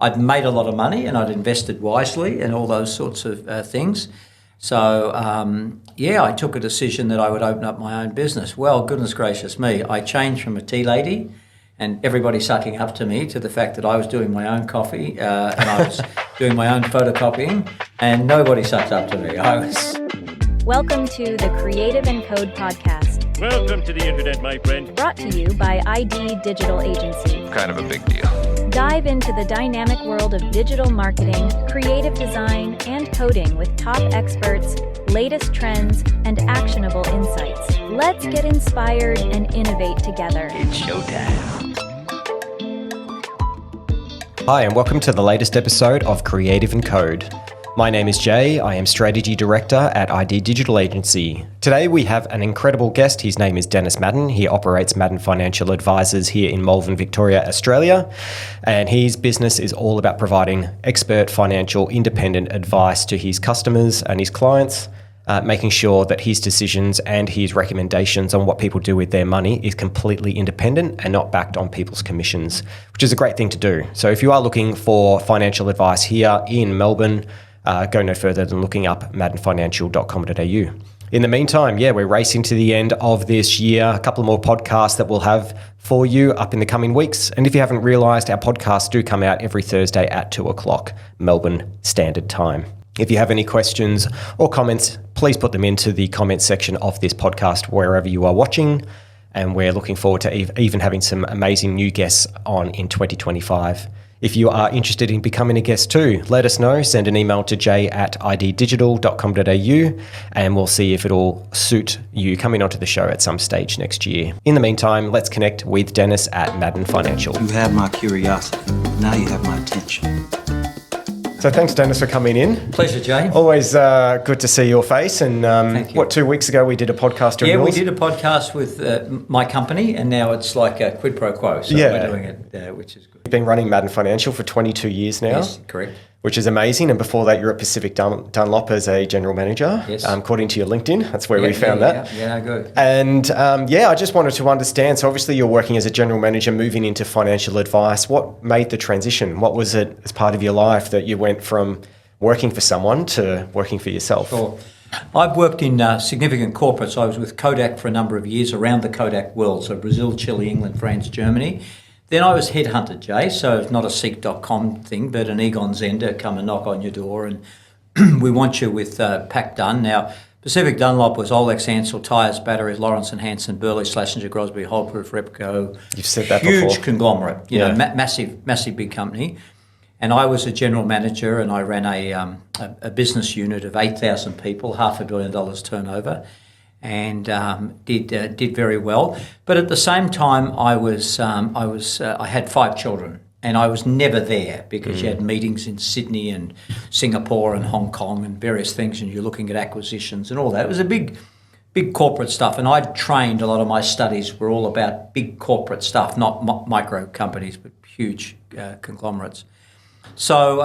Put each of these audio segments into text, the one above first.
I'd made a lot of money and I'd invested wisely and all those sorts of things. So, I took a decision that I would open up my own business. Well, goodness gracious me, I changed from a tea lady and everybody sucking up to me to the fact that I was doing my own coffee and I was doing my own photocopying, and nobody sucked up to me. Welcome to the Creative and Code podcast. Welcome to the internet, my friend. Brought to you by ID Digital Agency. Kind of a big deal. Dive into the dynamic world of digital marketing, creative design, and coding with top experts, latest trends, and actionable insights. Let's get inspired and innovate together. It's showtime. Hi, and welcome to the latest episode of Creative and Code. My name is Jay. I am Strategy Director at ID Digital Agency. Today we have an incredible guest. His name is Dennis Maddern. He operates Maddern Financial Advisors here in Melbourne, Victoria, Australia. And his business is all about providing expert financial independent advice to his customers and his clients, making sure that his decisions and his recommendations on what people do with their money is completely independent and not backed on people's commissions, which is a great thing to do. So if you are looking for financial advice here in Melbourne, go no further than looking up maddernfinancial.com.au. In the meantime, we're racing to the end of this year. A couple more podcasts that we'll have for you up in the coming weeks. And if you haven't realised, our podcasts do come out every Thursday at 2:00 Melbourne Standard Time. If you have any questions or comments, please put them into the comments section of this podcast wherever you are watching. And we're looking forward to even having some amazing new guests on in 2025. If you are interested in becoming a guest too, let us know. Send an email to j@iddigital.com.au and we'll see if it'll suit you coming onto the show at some stage next year. In the meantime, let's connect with Dennis at Maddern Financial. You have my curiosity. Now you have my attention. So thanks, Dennis, for coming in. Pleasure, Jay. Always good to see your face. And Thank you. 2 weeks ago we did a podcast on yours? We did a podcast with my company, and now it's like a quid pro quo. So we're doing it, which is good. You've been running Maddern Financial for 22 years now. Yes, correct. Which is amazing. And before that, you're at Pacific Dunlop as a general manager. Yes. According to your LinkedIn, that's where we found that. Yeah, good. And I just wanted to understand. So obviously you're working as a general manager, moving into financial advice. What made the transition? What was it as part of your life that you went from working for someone to working for yourself? Sure. I've worked in significant corporates. I was with Kodak for a number of years around the Kodak world, so Brazil, Chile, England, France, Germany. Then I was headhunted, Jay, so it's not a Seek.com thing, but an Egon Zender come and knock on your door and we want you with Pack Dun. Now, Pacific Dunlop was Olex, Ansell, Tyres, Batteries, Lawrence and Hanson, Burley, Schlesinger, Crosby, Holproof, Repco. You've said that huge before. Huge conglomerate, massive big company. And I was a general manager and I ran a business unit of 8,000 people, $500 million turnover, and did very well. But at the same time, I had 5 children, and I was never there because you had meetings in Sydney and Singapore and Hong Kong and various things, and you're looking at acquisitions and all that. It was a big corporate stuff, and I'd trained. A lot of my studies were all about big corporate stuff, not micro companies, but huge conglomerates. So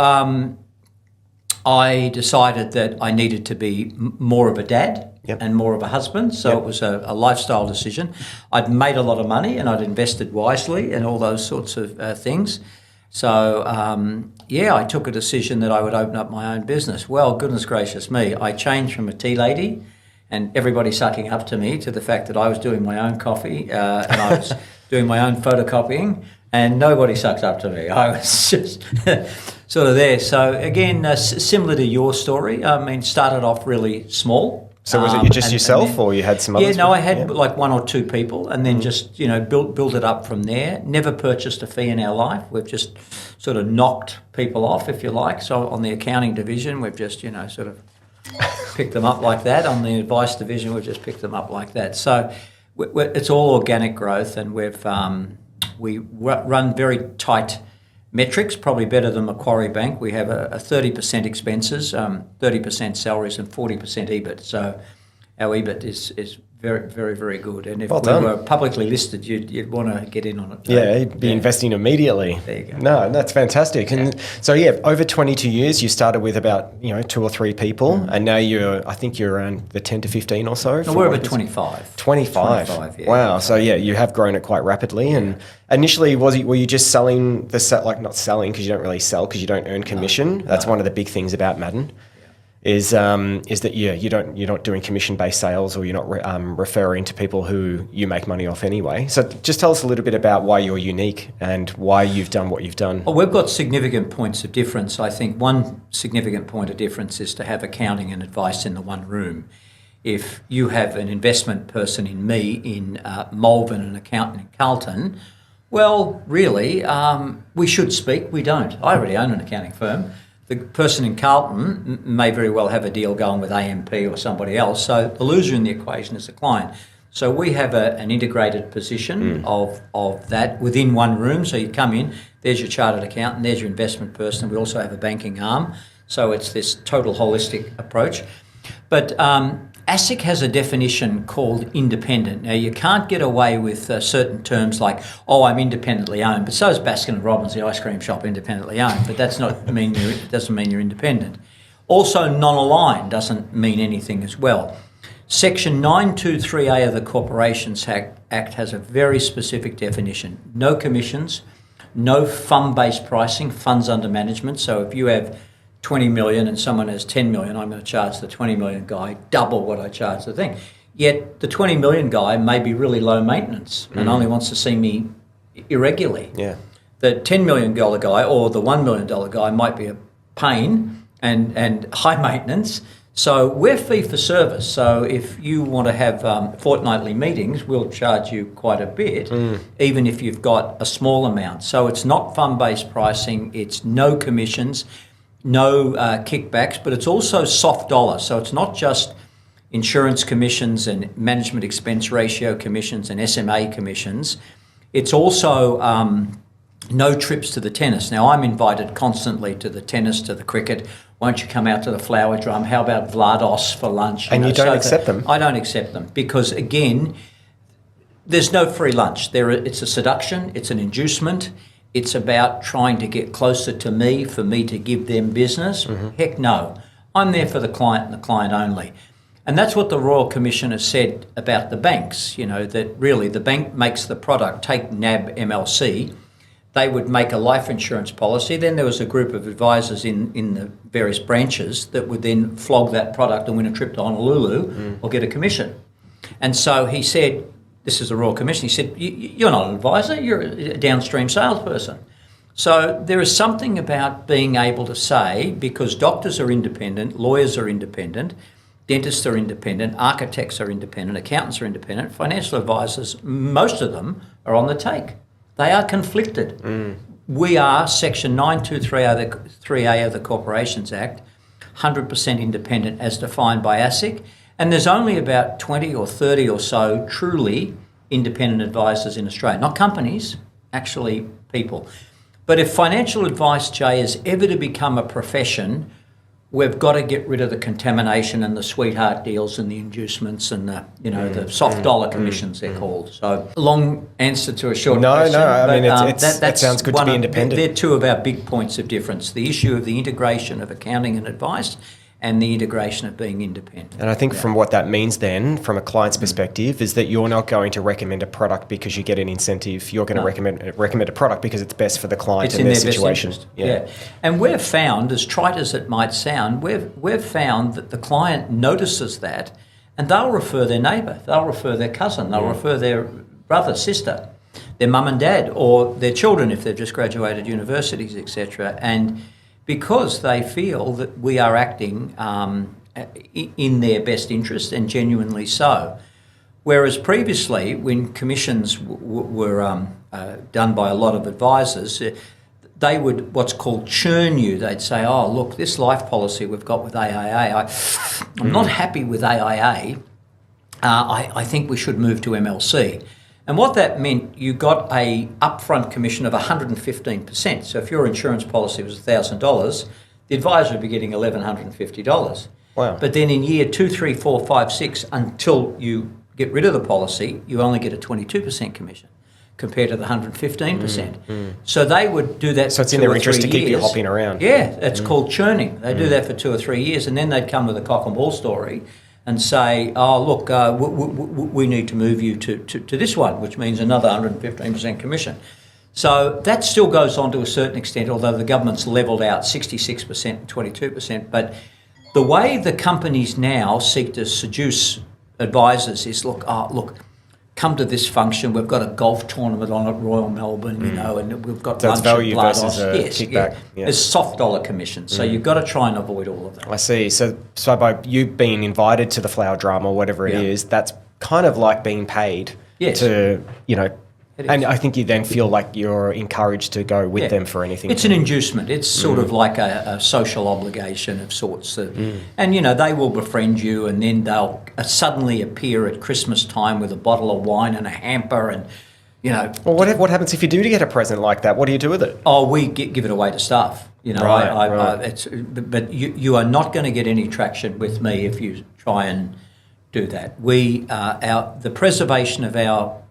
I decided that I needed to be more of a dad and more of a husband. So it was a lifestyle decision. I'd made a lot of money and I'd invested wisely and all those sorts of things. So, I took a decision that I would open up my own business. Well, goodness gracious me, I changed from a tea lady and everybody sucking up to me to the fact that I was doing my own coffee and I was doing my own photocopying. And nobody sucked up to me. I was just sort of there. So again, similar to your story, started off really small. So was it just yourself or you had some others? I had like 1 or 2 people and then just, built it up from there. Never purchased a fee in our life. We've just sort of knocked people off, if you like. So on the accounting division, we've just, sort of picked them up like that. On the advice division, we've just picked them up like that. So it's all organic growth, and we run very tight metrics, probably better than Macquarie Bank. We have a 30% expenses, 30% salaries and 40% EBIT. So our EBIT is very, very, very good. And if Well we done. were publicly listed, you'd want to get in on it. Yeah, you'd be investing immediately. There you go. No, that's fantastic. And so, over 22 years, you started with about 2 or 3 people, and now I think you're around the 10 to 15 or so. No, we're about 25. 25. 25, yeah. Wow. So you have grown it quite rapidly. And initially, were you just selling not selling because you don't really sell because you don't earn commission? That's one of the big things about Maddern. Is that you're not doing commission-based sales, or you're not referring to people who you make money off anyway. So just tell us a little bit about why you're unique and why you've done what you've done. Well, we've got significant points of difference. I think one significant point of difference is to have accounting and advice in the one room. If you have an investment person in me in Malvern and an accountant in Carlton, well, really, we should speak. We don't. I already own an accounting firm. The person in Carlton may very well have a deal going with AMP or somebody else. So the loser in the equation is the client. So we have an integrated position of that within one room. So you come in, there's your chartered accountant, there's your investment person. We also have a banking arm. So it's this total holistic approach. But ASIC has a definition called independent. Now, you can't get away with certain terms like, I'm independently owned, but so is Baskin & Robbins, the ice cream shop, independently owned, but doesn't mean you're independent. Also, non-aligned doesn't mean anything as well. Section 923A of the Corporations Act has a very specific definition. No commissions, no fund-based pricing, funds under management. So if you have 20 million and someone has 10 million, I'm going to charge the 20 million guy double what I charge the thing. Yet the 20 million guy may be really low maintenance and only wants to see me irregularly. Yeah. The $10 million guy or the $1 million guy might be a pain and high maintenance. So we're fee for service. So if you want to have fortnightly meetings, we'll charge you quite a bit, even if you've got a small amount. So it's not fund-based pricing. It's no commissions. No kickbacks, but it's also soft dollar. So it's not just insurance commissions and management expense ratio commissions and SMA commissions. It's also no trips to the tennis. Now, I'm invited constantly to the tennis, to the cricket. Won't you come out to the flower drum? How about Vlados for lunch? And you don't accept them? I don't accept them because, again, there's no free lunch. It's a seduction. It's an inducement. It's about trying to get closer to me for me to give them business. Heck no. I'm there for the client and the client only. And that's what the Royal Commission has said about the banks, that really the bank makes the product. Take NAB MLC. They would make a life insurance policy. Then there was a group of advisors in the various branches that would then flog that product and win a trip to Honolulu or get a commission. And so he said, this is the Royal Commission, he said, you're not an advisor, you're a downstream salesperson. So there is something about being able to say, because doctors are independent, lawyers are independent, dentists are independent, architects are independent, accountants are independent, financial advisors, most of them are on the take. They are conflicted. We are Section 923A of the Corporations Act, 100% independent as defined by ASIC. And there's only about 20 or 30 or so truly independent advisors in Australia. Not companies, actually people. But if financial advice, Jay, is ever to become a profession, we've got to get rid of the contamination and the sweetheart deals and the inducements and the soft dollar commissions they're called. So long answer to a short question. No, I mean, That it sounds good to be independent. They're two of our big points of difference. The issue of the integration of accounting and advice and the integration of being independent. And I think from what that means then, from a client's perspective, is that you're not going to recommend a product because you get an incentive. You're going to recommend a product because it's best for the client It's and in their their situation. best interest. Yeah. And we've found, as trite as it might sound, we've found that the client notices that and they'll refer their neighbour, they'll refer their cousin, they'll refer their brother, sister, their mum and dad, or their children if they've just graduated universities, etc. And because they feel that we are acting in their best interest and genuinely so. Whereas previously, when commissions were done by a lot of advisors, they would what's called churn you. They'd say, oh, look, this life policy we've got with AIA, I'm not happy with AIA. I think we should move to MLC. And what that meant, you got a upfront commission of 115%. So if your insurance policy was $1,000, the advisor would be getting $1,150. Wow. But then in year 2, 3, 4, 5, 6, until you get rid of the policy, you only get a 22% commission compared to the 115%. So they would do that. So it's in their interest to keep you hopping around. Yeah, it's called churning. They do that for 2 or 3 years, and then they'd come with a cock and ball story and say, "Oh, look, we need to move you to this one," which means another 115% commission. So that still goes on to a certain extent, although the government's levelled out 66% and 22%. But the way the companies now seek to seduce advisors is, look, come to this function. We've got a golf tournament on at Royal Melbourne, and we've got lunch value at Blood versus a kickback. Yeah. There's soft dollar commission, so you've got to try and avoid all of that. I see. So by you being invited to the flower drama, whatever it is, that's kind of like being paid to, and I think you then feel like you're encouraged to go with them for anything. It's an inducement. It's sort of like a social obligation of sorts. And, they will befriend you, and then they'll suddenly appear at Christmas time with a bottle of wine and a hamper and, Well, what happens if you do get a present like that? What do you do with it? Oh, we give it away to staff. Right. But you are not going to get any traction with me if you try and do that. The preservation of our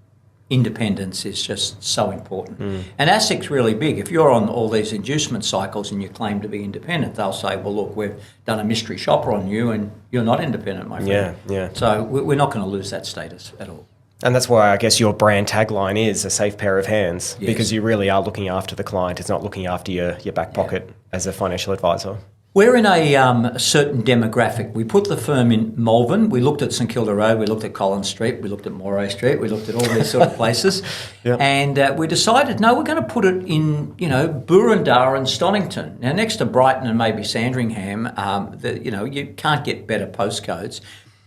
independence is just so important. And ASIC's really big. If you're on all these inducement cycles and you claim to be independent, they'll say, well, look, we've done a mystery shopper on you and you're not independent, my friend. Yeah. So we're not going to lose that status at all. And that's why I guess your brand tagline is a safe pair of hands, Yes. because you really are looking after the client. It's not looking after your back pocket as a financial advisor. We're in a certain demographic. We put the firm in Malvern. We looked at St Kilda Road. We looked at Collins Street. We looked at Moray Street. We looked at all these sort of places. And we decided, no, we're going to put it in, Burundar and Stonington. Now, next to Brighton and maybe Sandringham, you can't get better postcodes.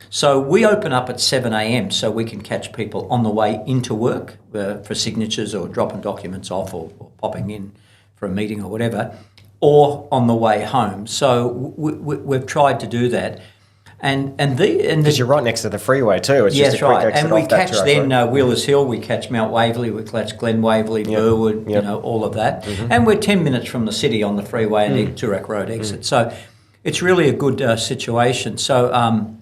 So we open up at 7 a.m. so we can catch people on the way into work for signatures or dropping documents off or popping in for a meeting or whatever, or on the way home. So we've tried to do that. Because you're right next to the freeway too. It's just a quick exit and we off that catch then Wheelers Hill, we catch Mount Waverley, we catch Glen Waverley, Burwood, all of that. And we're 10 minutes from the city on the freeway and the Toorak Road exit. So it's really a good situation. So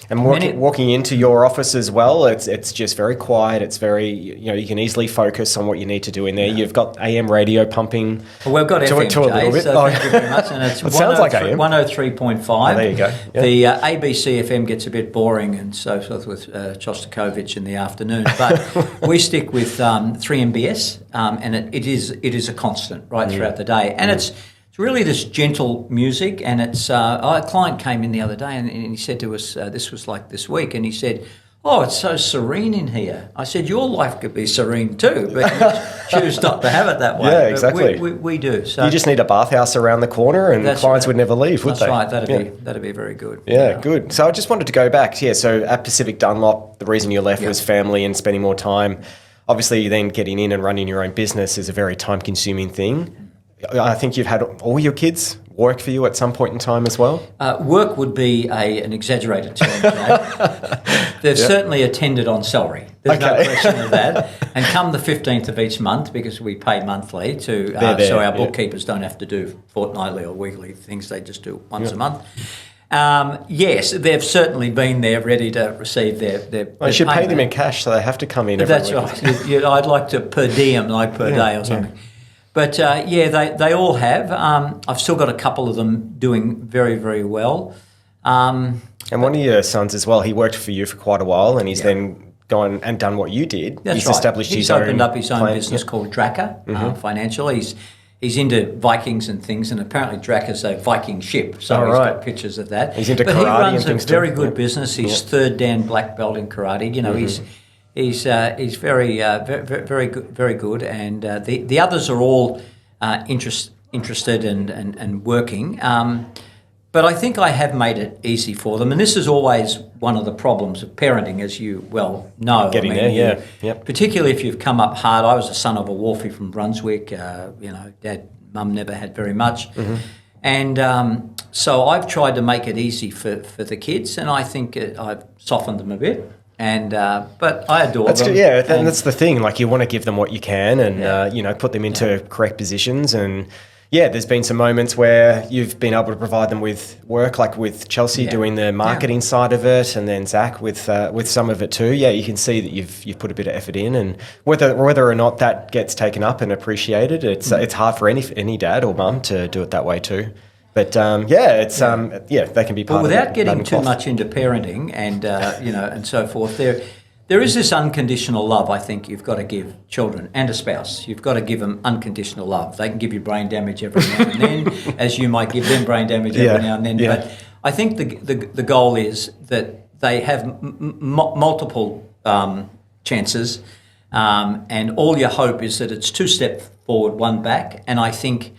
and walking into your office as well, it's just very quiet. It's very, you can easily focus on what you need to do in there. You've got AM radio pumping. Well, we've got FM, to a little bit. So thank you very much. And it's it sounds like AM. 103.5. Oh, there you go. Yeah. The ABC FM gets a bit boring and so forth with Shostakovich in the afternoon. But we stick with 3MBS, and it is a constant right throughout the day. And it's really this gentle music, and it's a client came in the other day and he said to us, this was like this week, and he said, oh, it's so serene in here. I said, your life could be serene too, but you choose not to have it that way. Yeah, exactly. We do. So you just need a bathhouse around the corner and clients would never leave, would they? That's right. That'd be very good. Yeah, good. So I just wanted to go back. So at Pacific Dunlop, the reason you left was family and spending more time. Obviously, then getting in and running your own business is a very time-consuming thing. I think you've had all your kids work for you at some point in time as well? Work would be an exaggerated term. They've certainly attended on salary. There's no question of that. And come the 15th of each month, because we pay monthly, so our bookkeepers don't have to do fortnightly or weekly things. They just do once a month. Yes, they've certainly been there ready to receive their you should pay them in cash, so they have to come in every week. That's right. I'd like to per diem, like per day or something. But they all have. I've still got a couple of them doing very, very well. And one of your sons as well, he worked for you for quite a while, and he's then gone and done what you did. That's he's established his own. He's opened up his own business called Dracker Financial. He's into Vikings and things, and apparently Dracker's a Viking ship, so he's got pictures of that. He's into karate and things too. But he runs a very good business. He's third Dan black belt in karate. He's very very good, and the others are all interested and working. But I think I have made it easy for them, and this is always one of the problems of parenting, as you well know. Particularly if you've come up hard. I was the son of a wharfie from Brunswick. Mum never had very much, and so I've tried to make it easy for the kids, and I think I've softened them a bit. And but I adore them. That's the thing. Like, you want to give them what you can, and put them into correct positions. And there's been some moments where you've been able to provide them with work, like with Chelsea doing the marketing side of it, and then Zach with some of it too. Yeah, you can see that you've put a bit of effort in, and whether or not that gets taken up and appreciated, it's hard for any dad or mum to do it that way too. But they can be part of it. Without getting too much into parenting and and so forth, there is this unconditional love I think you've got to give children and a spouse. You've got to give them unconditional love. They can give you brain damage every now and then, as you might give them brain damage every now and then. Yeah. But I think the goal is that they have multiple chances, and all your hope is that it's 2 steps forward, 1 back. And I think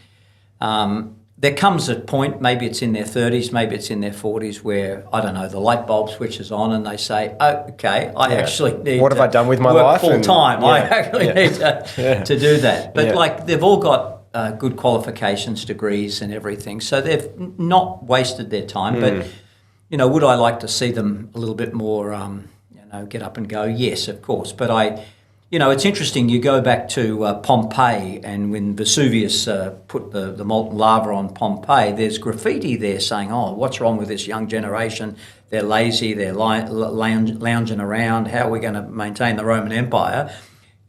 there comes a point, maybe it's in their 30s, maybe it's in their 40s, where, I don't know, the light bulb switches on and they say, oh, okay, I actually need what have I done with my work life? full time. I actually need to do that. But they've all got good qualifications, degrees and everything. So they've not wasted their time. But, would I like to see them a little bit more, get up and go? Yes, of course. But it's interesting, you go back to Pompeii, and when Vesuvius put the molten lava on Pompeii, there's graffiti there saying, oh, what's wrong with this young generation? They're lazy, they're lounging around, how are we going to maintain the Roman Empire?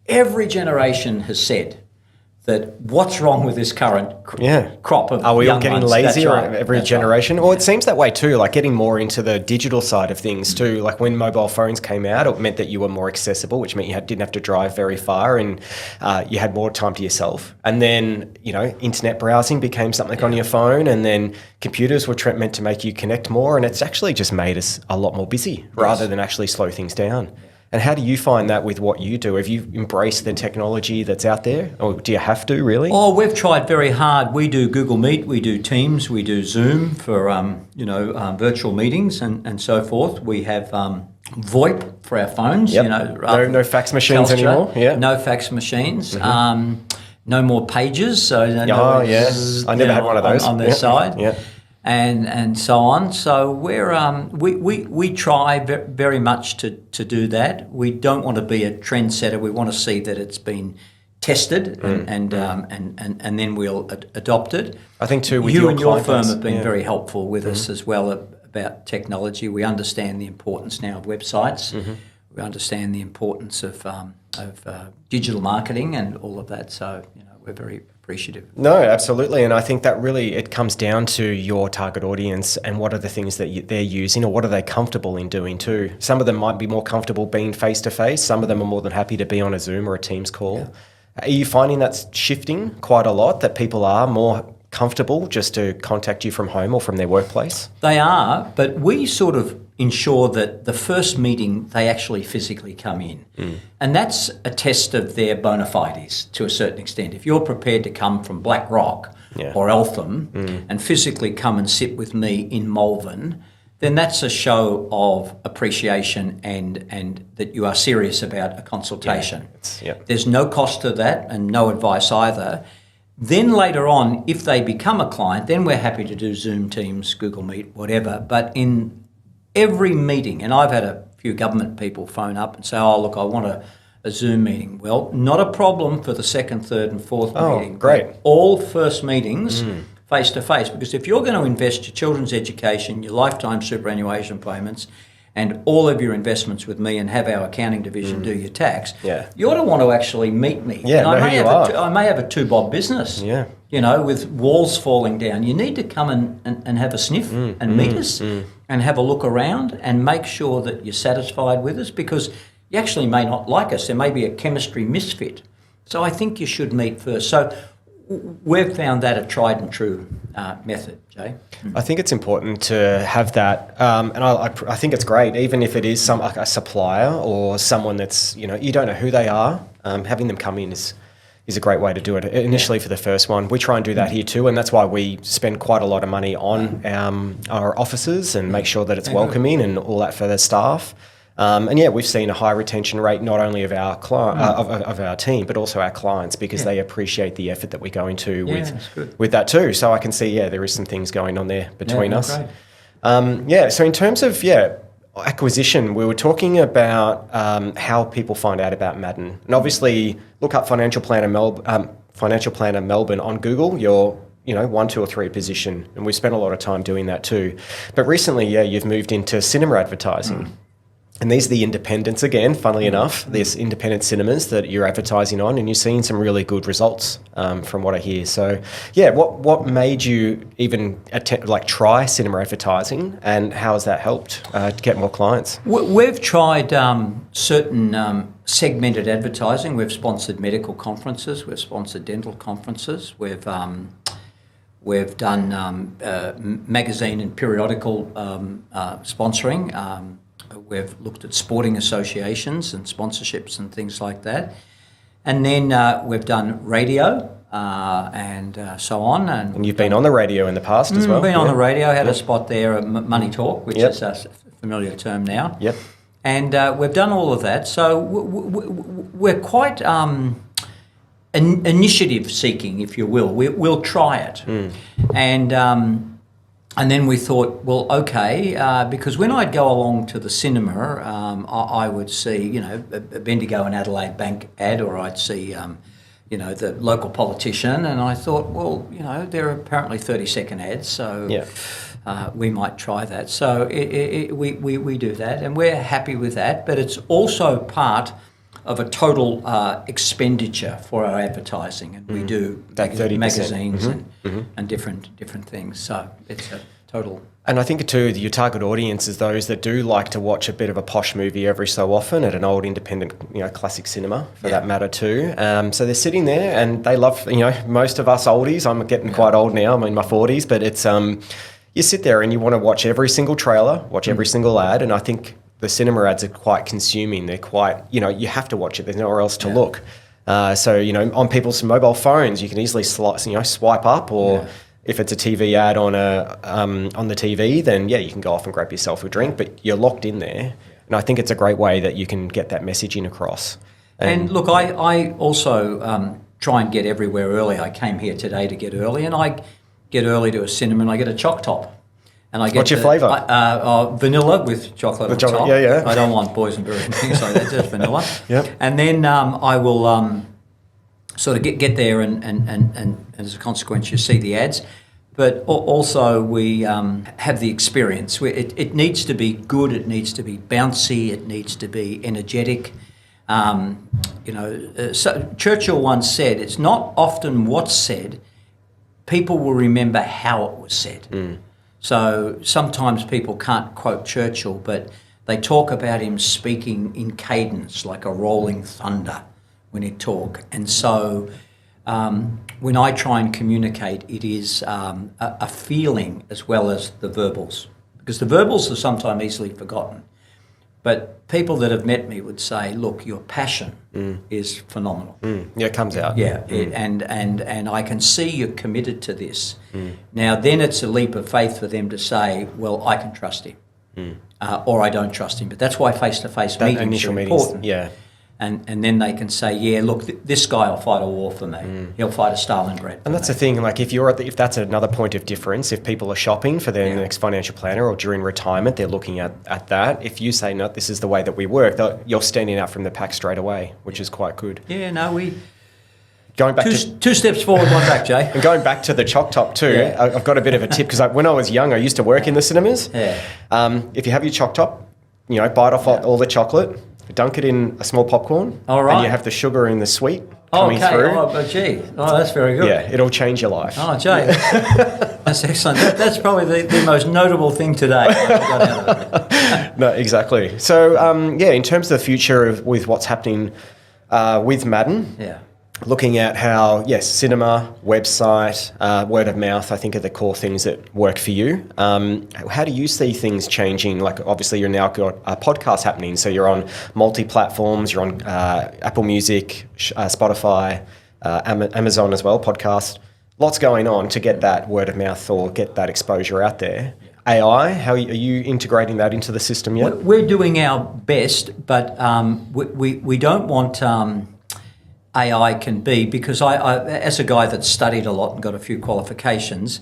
Every generation has said that what's wrong with this current crop of Are we young all getting ones? lazier That's every That's generation? right. Well, it seems that way too, like getting more into the digital side of things too. Like when mobile phones came out, it meant that you were more accessible, which meant you didn't have to drive very far, and you had more time to yourself. And then, internet browsing became something on your phone, and then computers were meant to make you connect more, and it's actually just made us a lot more busy rather than actually slow things down. And how do you find that with what you do? Have you embraced the technology that's out there, or do you have to really? Oh, we've tried very hard. We do Google Meet, we do Teams, we do Zoom for virtual meetings and so forth. We have VoIP for our phones. No fax machines anymore. Yeah, no fax machines. No more pages. So I never had one of those on their side. Yeah. And so on. So we try very much to do that. We don't want to be a trendsetter. We want to see that it's been tested and then we'll adopt it. I think too with you your and your firm base, have been very helpful with us as well about technology. We understand the importance now of websites. We understand the importance of digital marketing and all of that. So we're very appreciative. No, absolutely. And I think that really, it comes down to your target audience and what are the things that they're using, or what are they comfortable in doing too. Some of them might be more comfortable being face-to-face. Some of them are more than happy to be on a Zoom or a Teams call. Yeah. Are you finding that's shifting quite a lot, that people are more comfortable just to contact you from home or from their workplace? They are, but we sort of ensure that the first meeting they actually physically come in. And that's a test of their bona fides to a certain extent. If you're prepared to come from Black Rock or Eltham and physically come and sit with me in Malvern, then that's a show of appreciation and that you are serious about a consultation. There's no cost to that and no advice either. Then later on, if they become a client, then we're happy to do Zoom, Teams, Google Meet, whatever. But in every meeting, and I've had a few government people phone up and say, oh, look, I want a Zoom meeting. Well, not a problem for the second, third and fourth meeting. Great. All first meetings face-to-face, because if you're going to invest your children's education, your lifetime superannuation payments, and all of your investments with me and have our accounting division do your tax, you ought to want to actually meet me. Yeah, and know who you are. I may have a two-bob business, with walls falling down. You need to come and have a sniff and meet us and have a look around and make sure that you're satisfied with us, because you actually may not like us. There may be a chemistry misfit. So I think you should meet first. So we've found that a tried and true method, Jay. I think it's important to have that, and I think it's great, even if it is a supplier or someone that's, you don't know who they are, having them come in is a great way to do it. Initially for the first one, we try and do that here too, and that's why we spend quite a lot of money on our offices and make sure that it's welcoming and all that for the staff. We've seen a high retention rate not only of our of our team, but also our clients, because they appreciate the effort that we go into with that too. So I can see, there is some things going on there between us. Great. So in terms of acquisition, we were talking about how people find out about Maddern, and obviously look up Financial Planner Melbourne on Google. You're 1, 2 or 3 position, and we've spent a lot of time doing that too. But recently, you've moved into cinema advertising. And these are the independents again, funnily enough, there's independent cinemas that you're advertising on, and you're seeing some really good results from what I hear. So, what made you even try cinema advertising, and how has that helped to get more clients? We've tried certain segmented advertising. We've sponsored medical conferences. We've sponsored dental conferences. We've done magazine and periodical sponsoring. We've looked at sporting associations and sponsorships and things like that. And then we've done radio and so on. And you've been on the radio in the past as well? Been on the radio, had a spot there, Money Talk, which is a familiar term now. Yep. And we've done all of that. So we're quite initiative seeking, if you will. We'll try it. And then we thought, well, okay, because when I'd go along to the cinema, I would see, a Bendigo and Adelaide Bank ad, or I'd see, the local politician, and I thought, well, there are apparently 30-second ads, so we might try that. So we do that, and we're happy with that, but it's also part of a total expenditure for our advertising, and we do magazines and different things. So it's a total. And I think too, your target audience is those that do like to watch a bit of a posh movie every so often at an old independent, classic cinema for that matter too. So they're sitting there and they love, most of us oldies. I'm getting quite old now. I'm in my 40s, but it's you sit there and you want to watch every single trailer, watch every single ad, and I think the cinema ads are quite consuming. They're quite, you have to watch it. There's nowhere else to look. So, on people's mobile phones, you can easily swipe up, or if it's a TV ad on the TV, then you can go off and grab yourself a drink, but you're locked in there. And I think it's a great way that you can get that messaging across. And look, I also try and get everywhere early. I came here today to get early, and I get early to a cinema and I get a choc top. And I get What's your flavour? Vanilla with chocolate on top. Yeah. I don't want boysenberry and things like that, just vanilla. Yep. And then I will sort of get there and as a consequence you see the ads. But also we have the experience. It needs to be good, it needs to be bouncy, it needs to be energetic. So Churchill once said, it's not often what's said, people will remember how it was said. So sometimes people can't quote Churchill, but they talk about him speaking in cadence, like a rolling thunder when he'd talk. And so when I try and communicate, it is a feeling as well as the verbals, because the verbals are sometimes easily forgotten. But people that have met me would say, look, your passion is phenomenal. Yeah, it comes out. Yeah, and I can see you're committed to this. Now, then it's a leap of faith for them to say, well, I can trust him, or I don't trust him. But that's why face-to-face meetings are important. Yeah. And then they can say, yeah, look, this guy will fight a war for me. He'll fight a Stalingrad. And that's the thing, like if that's another point of difference, if people are shopping for their next financial planner or during retirement, they're looking at that. If you say, no, this is the way that we work, you're standing out from the pack straight away, which is quite good. Yeah, no, Going back two steps forward, one back, Jay. And going back to the choc top too, I've got a bit of a tip, because when I was young, I used to work in the cinemas. Yeah. If you have your choc top, bite off all the chocolate, dunk it in a small popcorn, and you have the sugar and the sweet coming through. Oh, gee. Oh, that's very good. Yeah, it'll change your life. Oh, Jay. That's excellent. That's probably the most notable thing today. No, exactly. So, in terms of the future with what's happening with Maddern, looking at how, cinema, website, word of mouth, I think are the core things that work for you. How do you see things changing? Like, obviously, you're now got a podcast happening, so you're on multi-platforms, you're on Apple Music, Spotify, Amazon as well, podcast. Lots going on to get that word of mouth or get that exposure out there. AI, how are you integrating that into the system yet? We're doing our best, but we don't want... AI can be, because I, as a guy that's studied a lot and got a few qualifications,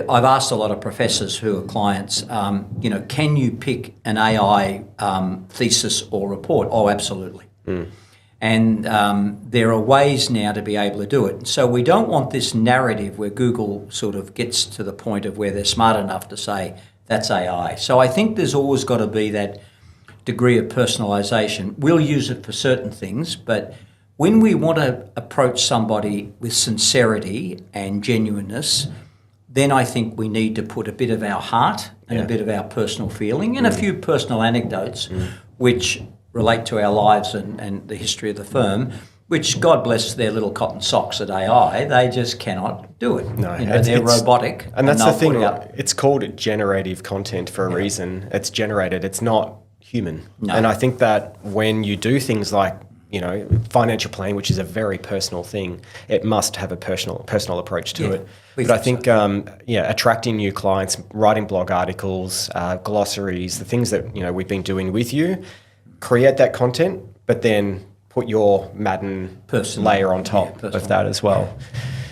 I've asked a lot of professors who are clients, can you pick an AI thesis or report? Oh, absolutely. And there are ways now to be able to do it. So we don't want this narrative where Google sort of gets to the point of where they're smart enough to say, that's AI. So I think there's always got to be that degree of personalisation. We'll use it for certain things, but when we want to approach somebody with sincerity and genuineness, then I think we need to put a bit of our heart and a bit of our personal feeling and a few personal anecdotes which relate to our lives and the history of the firm, which, God bless their little cotton socks at AI, they just cannot do it. No, they're robotic. And that's the thing, it's called generative content for a reason. It's generated, it's not human. No. And I think that when you do things like, financial planning, which is a very personal thing, it must have a personal approach to it. But I think, attracting new clients, writing blog articles, glossaries, the things that, we've been doing with you, create that content, but then put your Maddern layer on top of that as well.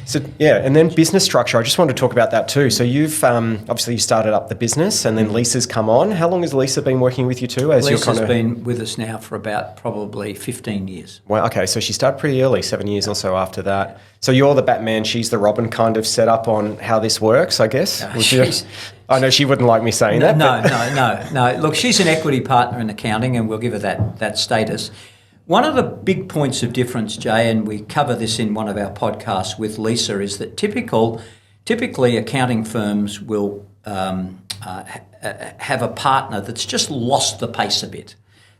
So, and then business structure. I just wanted to talk about that too. So you've, obviously you started up the business and then Lisa's come on. How long has Lisa been working with you too? Lisa's been with us now for about probably 15 years. Well, okay, so she started pretty early, 7 years or so after that. So you're the Batman, she's the Robin kind of set up on how this works, I guess? I know she wouldn't like me saying that. No. Look, she's an equity partner in accounting and we'll give her that status. One of the big points of difference, Jay, and we cover this in one of our podcasts with Lisa, is that typically accounting firms will have a partner that's just lost the pace a bit.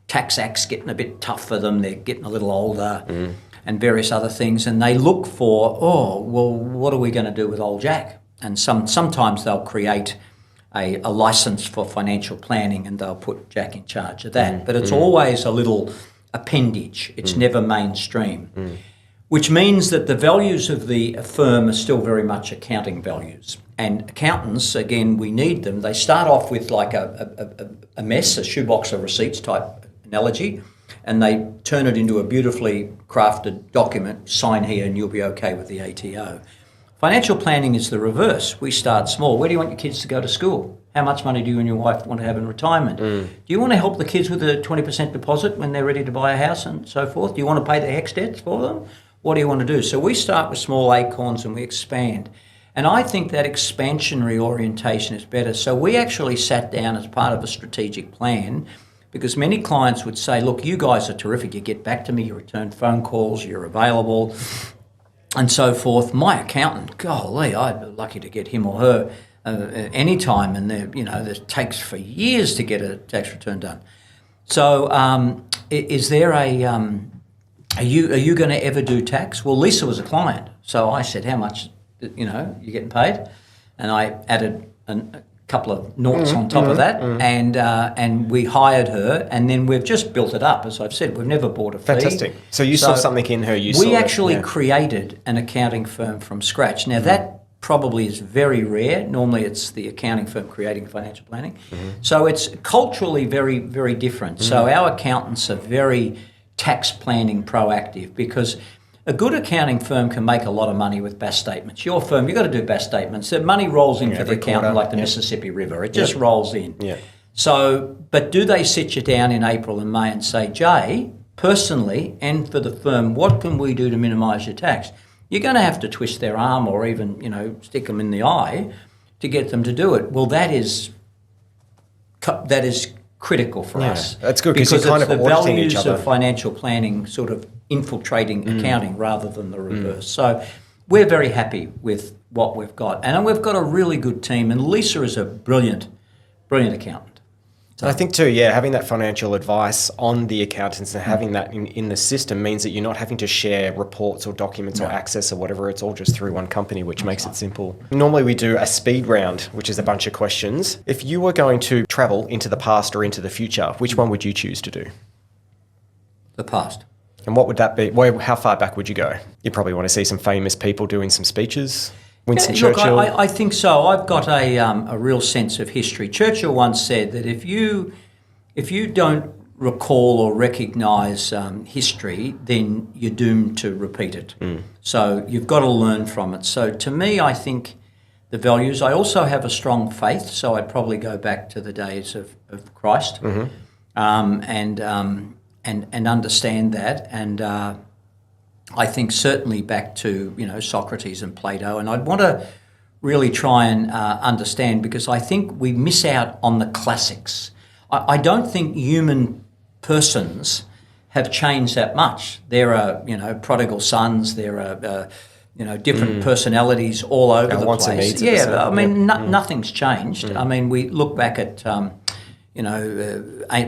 Tax Act's getting a bit tough for them, they're getting a little older and various other things, and they look for, what are we going to do with old Jack? And sometimes they'll create a license for financial planning and they'll put Jack in charge of that. But it's always a little appendage. It's never mainstream, which means that the values of the firm are still very much accounting values. And accountants, again, we need them. They start off with like a mess, a shoebox of receipts type analogy, and they turn it into a beautifully crafted document, sign here and you'll be okay with the ATO. Financial planning is the reverse. We start small. Where do you want your kids to go to school? How much money do you and your wife want to have in retirement? Do you want to help the kids with a 20% deposit when they're ready to buy a house and so forth? Do you want to pay the HECS debts for them? What do you want to do? So we start with small acorns and we expand. And I think that expansionary orientation is better. So we actually sat down as part of a strategic plan because many clients would say, look, you guys are terrific. You get back to me, you return phone calls, you're available, and so forth. My accountant, golly, I'd be lucky to get him or her any time, and it takes for years to get a tax return done. So, is there are you going to ever do tax? Well, Lisa was a client, so I said, how much, you're getting paid, and I added a couple of noughts on top of that, and we hired her, and then we've just built it up. As I've said, we've never bought a fee. Fantastic. So you saw something in her. We actually created an accounting firm from scratch. Now that probably is very rare. Normally it's the accounting firm creating financial planning. So it's culturally very, very different. So our accountants are very tax planning proactive because a good accounting firm can make a lot of money with BAS statements. Your firm, you've got to do BAS statements. The money rolls in for the accountant like the Mississippi River. It just rolls in. So, but do they sit you down in April and May and say, Jay, personally and for the firm, what can we do to minimise your tax? You're going to have to twist their arm or even, stick them in the eye to get them to do it. Well, that is critical for us. That's good because you're kind of auditing each other. The values of financial planning sort of infiltrating accounting rather than the reverse. So we're very happy with what we've got. And we've got a really good team. And Lisa is a brilliant accountant. So I think too, having that financial advice on the accountants and having that in the system means that you're not having to share reports or documents or access or whatever. It's all just through one company, which makes it simple. Normally we do a speed round, which is a bunch of questions. If you were going to travel into the past or into the future, which one would you choose to do? The past. And what would that be? How far back would you go? You probably want to see some famous people doing some speeches. Winston Churchill. Look, I think so. I've got a real sense of history. Churchill once said that if you don't recall or recognise history, then you're doomed to repeat it. So you've got to learn from it. So to me, I think the values. I also have a strong faith, so I'd probably go back to the days of Christ, and and understand that. And I think certainly back to Socrates and Plato, and I'd want to really try and understand, because I think we miss out on the classics. I don't think human persons have changed that much. There are prodigal sons. There are different personalities all over the wants and place. needs I mean, nothing's changed. I mean, we look back at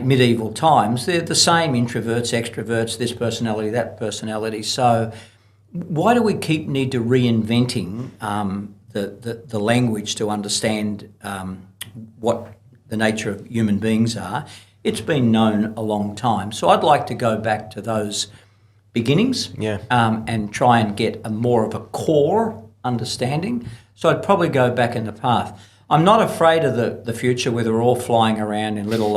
medieval times. They're the same: introverts, extroverts, this personality, that personality. So why do we need to reinventing the language to understand what the nature of human beings are? It's been known a long time. So I'd like to go back to those beginnings and try and get a more of a core understanding. So I'd probably go back in the path. I'm not afraid of the future where they're all flying around in little,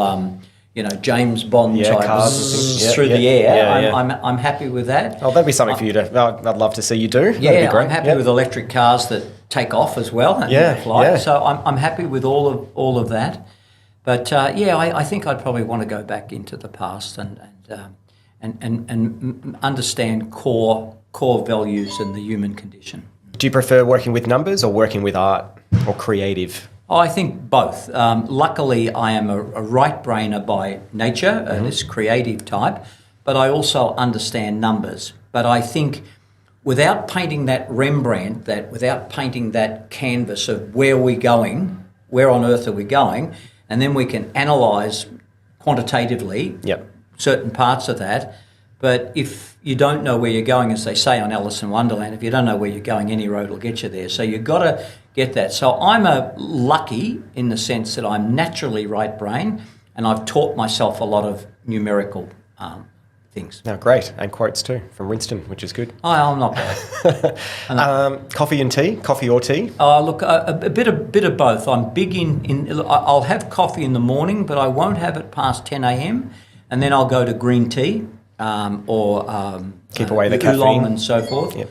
James Bond type cars through the air. I'm happy with that. Oh, that'd be something for you to. I'd love to see you do. Yeah, that'd be great. I'm happy with electric cars that take off as well and fly. Yeah. So I'm happy with all of that. But I think I'd probably want to go back into the past and understand core values in the human condition. Do you prefer working with numbers or working with art or creative? I think both. Luckily, I am a right-brainer by nature, this creative type, but I also understand numbers. But I think without painting that Rembrandt, without painting that canvas of where we're going, where on earth are we going, and then we can analyse quantitatively certain parts of that. But if you don't know where you're going, as they say on Alice in Wonderland, if you don't know where you're going, any road will get you there. So you've got to get that. So I'm lucky in the sense that I'm naturally right brain, and I've taught myself a lot of numerical things. No, great. And quotes too from Winston, which is good. I'm not bad. Coffee and tea? Coffee or tea? Look, a bit of both. I'm big I'll have coffee in the morning, but I won't have it past 10 a.m. And then I'll go to green tea or keep away the oolong caffeine and so forth. Yep.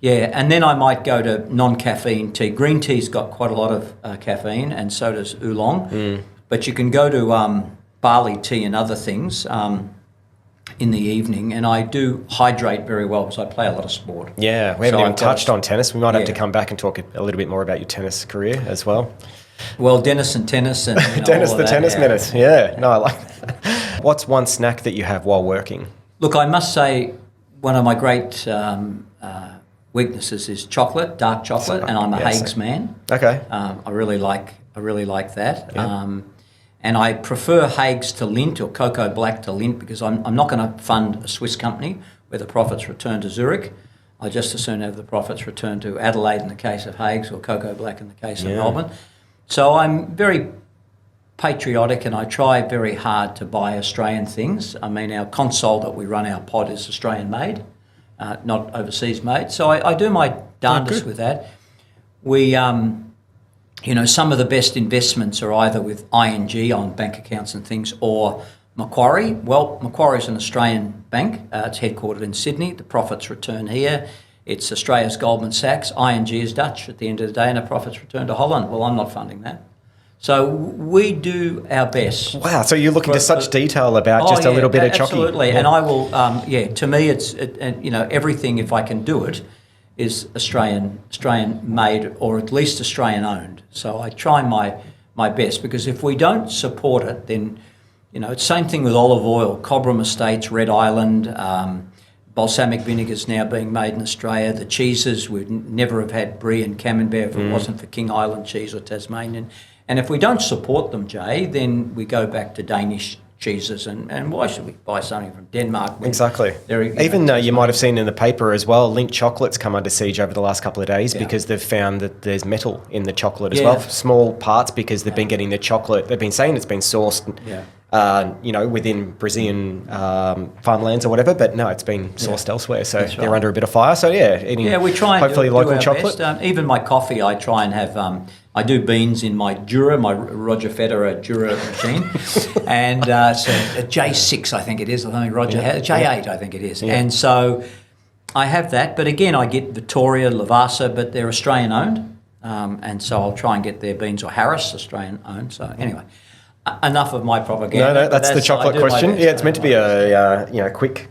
Yeah, and then I might go to non-caffeine tea. Green tea's got quite a lot of caffeine, and so does oolong. But you can go to barley tea and other things in the evening, and I do hydrate very well because I play a lot of sport. Yeah, we haven't even touched on tennis. We might have to Yeah. come back and talk a little bit more about your tennis career as well. Well, Dennis and tennis and Dennis all of the that, tennis yeah. minute. Yeah, no, I like that. What's one snack that you have while working? Look, I must say one of my great weaknesses is chocolate, dark chocolate, and I'm a Hague's man. Okay. I really like that. Yeah. And I prefer Hague's to Lindt or Cocoa Black to Lindt because I'm not going to fund a Swiss company where the profits return to Zurich. I just as soon have the profits return to Adelaide in the case of Hague's or Cocoa Black in the case of Melbourne. So I'm very patriotic and I try very hard to buy Australian things. I mean, our console that we run our pod is Australian made, not overseas made. So I do my darndest with that. We, some of the best investments are either with ING on bank accounts and things or Macquarie. Well, Macquarie is an Australian bank. It's headquartered in Sydney. The profits return here. It's Australia's Goldman Sachs. ING is Dutch at the end of the day, and the profits return to Holland. Well, I'm not funding that. So we do our best. Wow, so you're looking to such detail about just a little bit of chocky. Absolutely, and I will, to me it's, everything, if I can do it, is Australian made or at least Australian owned. So I try my best because if we don't support it, then, it's same thing with olive oil, Cobram Estates, Red Island, balsamic vinegar is now being made in Australia. The cheeses, we'd never have had Brie and Camembert if it wasn't for King Island cheese or Tasmanian. And if we don't support them, Jay, then we go back to Danish cheeses. And why should we buy something from Denmark? Exactly. Even though you might have seen in the paper as well, Lindt chocolate's come under siege over the last couple of days because they've found that there's metal in the chocolate as well, small parts, because they've been getting the chocolate. They've been saying it's been sourced, within Brazilian farmlands or whatever, but no, it's been sourced elsewhere. So they're under a bit of fire. So eating we try and hopefully do local our chocolate. Best. Even my coffee, I try and have. I do beans in my Jura, my Roger Federer Jura machine, and so a J6 I think it is. I think Roger has J8 I think it is, and so I have that. But again, I get Vittoria, Lavasa, but they're Australian owned, and so I'll try and get their beans, or Harris, Australian owned. So anyway. Enough of my propaganda. No, that's the chocolate question. Yeah, it's meant to be a quick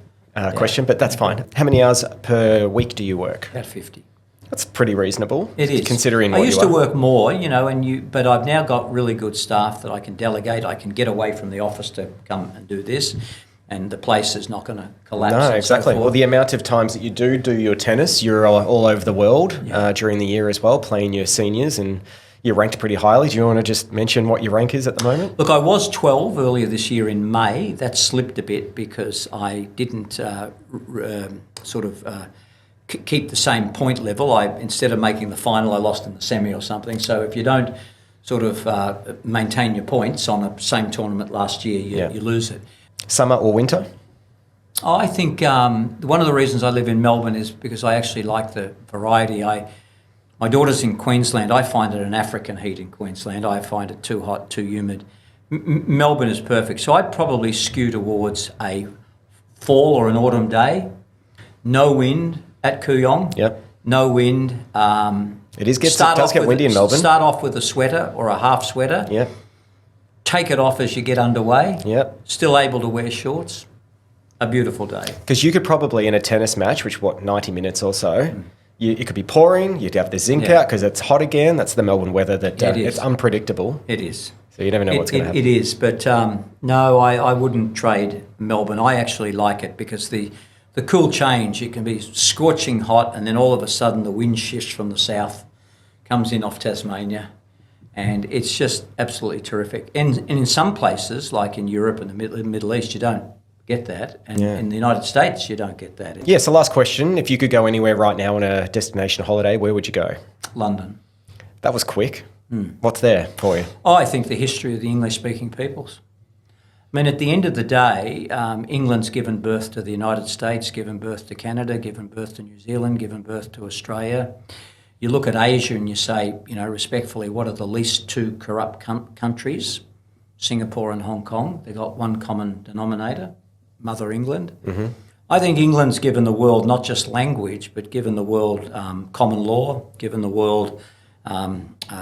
question, but that's fine. How many hours per week do you work? About 50. That's pretty reasonable. It is. Considering I what used you to are. work more, but I've now got really good staff that I can delegate. I can get away from the office to come and do this, and the place is not going to collapse. No, and exactly. So forth. Well, the amount of times that you do your tennis, you're all over the world during the year as well, playing your seniors, and you're ranked pretty highly. Do you want to just mention what your rank is at the moment? Look, I was 12 earlier this year in May. That slipped a bit because I didn't keep the same point level. Instead of making the final, I lost in the semi or something. So if you don't maintain your points on the same tournament last year, you lose it. Summer or winter? I think one of the reasons I live in Melbourne is because I actually like the variety. My daughter's in Queensland. I find it an African heat in Queensland. I find it too hot, too humid. Melbourne is perfect. So I'd probably skew towards a fall or an autumn day. No wind at Kooyong. Yep. No wind. It does get windy in Melbourne. Start off with a sweater or a half sweater. Yep. Take it off as you get underway. Yep. Still able to wear shorts. A beautiful day. Because you could probably, in a tennis match, 90 minutes or so, it could be pouring, you'd have the zinc out because it's hot again. That's the Melbourne weather that it's unpredictable. It is. So you never know what's going to happen. It is, but no, I wouldn't trade Melbourne. I actually like it because the cool change, it can be scorching hot and then all of a sudden the wind shifts from the south, comes in off Tasmania, and it's just absolutely terrific. And in some places, like in Europe and the Middle East, you don't get that, and in the United States, you don't get that. So last question, if you could go anywhere right now on a destination holiday, where would you go? London. That was quick. What's there for you? I think the history of the English-speaking peoples. I mean, at the end of the day, England's given birth to the United States, given birth to Canada, given birth to New Zealand, given birth to Australia. You look at Asia and you say, respectfully, what are the least two corrupt countries? Singapore and Hong Kong. They've got one common denominator, Mother England. Mm-hmm. I think England's given the world not just language, but given the world common law, given the world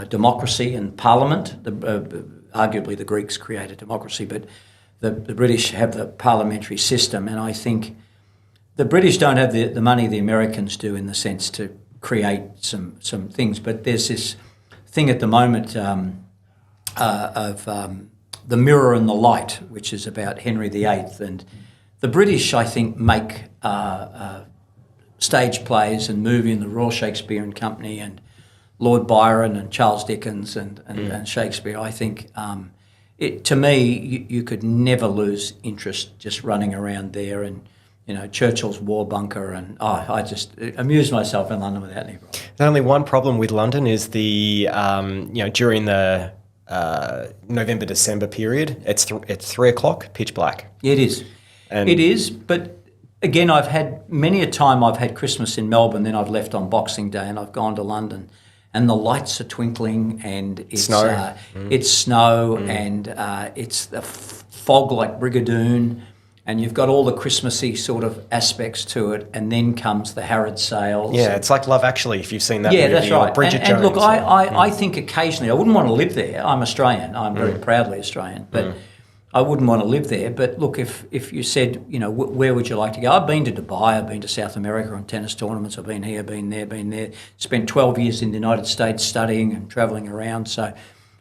democracy and parliament. Arguably the Greeks created democracy, but the British have the parliamentary system, and I think the British don't have the money the Americans do in the sense to create some things, but there's this thing at the moment of the mirror and the light, which is about Henry VIII, and the British, I think, make stage plays and movie in the Royal Shakespeare Company and Lord Byron and Charles Dickens and Shakespeare. I think to me, you could never lose interest just running around there and, Churchill's war bunker, and I just amuse myself in London without any problem. There's only one problem with London is the, during the November, December period, it's 3 o'clock, pitch black. It is. It is, but again, I've had many a time I've had Christmas in Melbourne, then I've left on Boxing Day and I've gone to London, and the lights are twinkling, and it's snow, and it's the fog like Brigadoon, and you've got all the Christmassy sort of aspects to it, and then comes the Harrod sales. Yeah, it's like Love Actually, if you've seen that movie. Yeah, that's right. Bridget Jones. And look, I think occasionally, I wouldn't want to live there. I'm Australian. I'm very proudly Australian, but I wouldn't want to live there. But look, if you said, where would you like to go? I've been to Dubai, I've been to South America on tennis tournaments, I've been here, been there. Spent 12 years in the United States studying and travelling around. So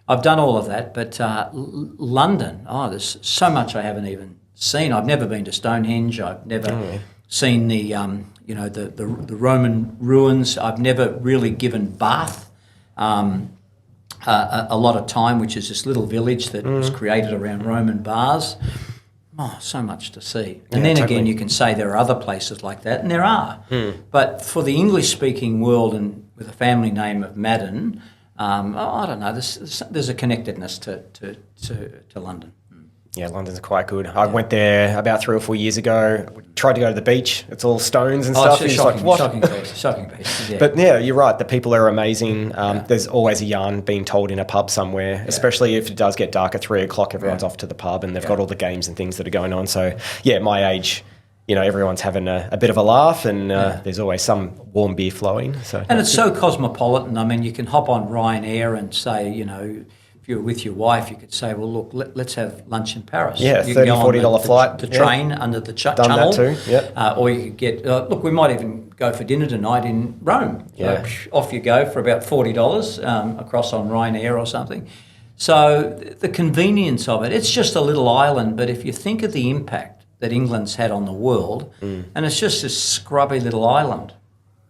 I've done all of that. But London, there's so much I haven't even seen. I've never been to Stonehenge. I've never seen the Roman ruins. I've never really given Bath a lot of time, which is this little village that was created around Roman baths. So much to see. And then totally. Again, you can say there are other places like that, and there are. But for the English-speaking world and with a family name of Maddern, I don't know, there's a connectedness to London. Yeah, London's quite good. I went there about 3 or 4 years ago. Tried to go to the beach. It's all stones and stuff. It's shocking piece. Yeah. But yeah, you're right. The people are amazing. There's always a yarn being told in a pub somewhere, especially if it does get dark at 3 o'clock. Everyone's off to the pub and they've got all the games and things that are going on. So yeah, my age, everyone's having a bit of a laugh, and there's always some warm beer flowing. So and it's so cosmopolitan. I mean, you can hop on Ryanair and say, if you were with your wife, you could say, well, look, let's have lunch in Paris. Yeah, you can $30, go on $40 flight. The train under the Done channel. that too, yeah. Or you could get, look, we might even go for dinner tonight in Rome. Yeah. Off you go for about $40 across on Ryanair or something. So the convenience of it, it's just a little island, but if you think of the impact that England's had on the world, and it's just this scrubby little island,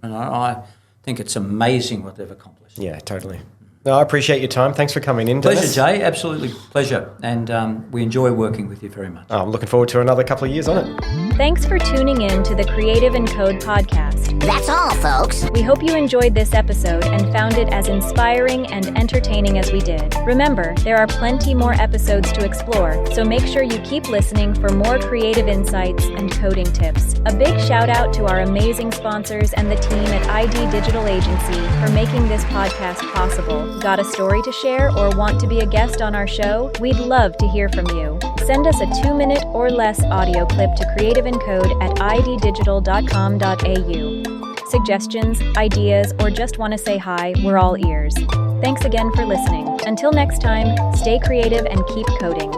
and I think it's amazing what they've accomplished. Yeah, totally. No, I appreciate your time. Thanks for coming in, Dennis. Pleasure, Jay. Absolutely pleasure. And we enjoy working with you very much. I'm looking forward to another couple of years on it. Thanks for tuning in to the Creative and Code podcast. That's all, folks. We hope you enjoyed this episode and found it as inspiring and entertaining as we did. Remember, there are plenty more episodes to explore, so make sure you keep listening for more creative insights and coding tips. A big shout out to our amazing sponsors and the team at ID Digital Agency for making this podcast possible. Got a story to share or want to be a guest on our show? We'd love to hear from you. Send us a 2-minute or less audio clip to creativeandcode@iddigital.com.au. Suggestions, ideas, or just want to say hi, we're all ears. Thanks again for listening. Until next time, stay creative and keep coding.